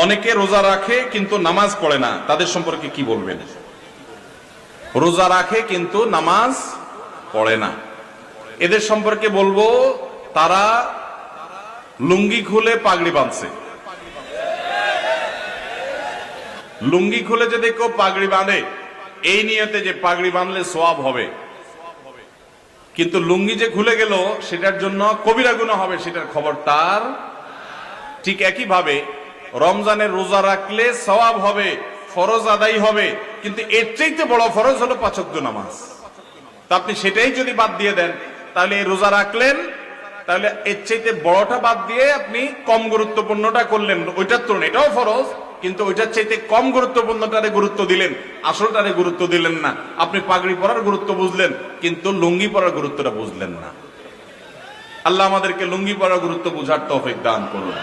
অনেকে রোজা রাখে কিন্তু নামাজ পড়ে না, তাদের সম্পর্কে কি বলবেন? রোজা রাখে কিন্তু নামাজ পড়ে না, এদের সম্পর্কে বলবো তারা লুঙ্গি খুলে পাগড়ি বাঁধছে। লুঙ্গি খুলে যদি কেউ পাগড়ি বাঁধে এই নিয়তে যে পাগড়ি বাঁধলে সওয়াব হবে, কিন্তু লুঙ্গি যে খুলে গেল সেটার জন্য কবিরা গুনাহ হবে, সেটার খবর তার। ঠিক একই ভাবে রমজানের রোজা রাখলে সওয়াব হবে, ফরজ আদায় হবে, কিন্তু এর চাইতে বড় ফরজ হলো 5 ওয়াক্ত নামাজ। তা আপনি সেটাই যদি বাদ দিয়ে দেন তাহলে এই রোজা রাখলেন, তাহলে এর চাইতে বড়টা বাদ দিয়ে আপনি কম গুরুত্বপূর্ণটা করলেন। ওইটার তুলনায় এটাও ফরজ, কিন্তু ওইটার চাইতে কম গুরুত্বপূর্ণটারে গুরুত্ব দিলেন, আসলটারে গুরুত্ব দিলেন না। আপনি পাগড়ি পরার গুরুত্ব বুঝলেন কিন্তু লুঙ্গি পরার গুরুত্বটা বুঝলেন না। আল্লাহ আমাদেরকে লুঙ্গি পরার গুরুত্ব বুঝার তৌফিক দান করুন।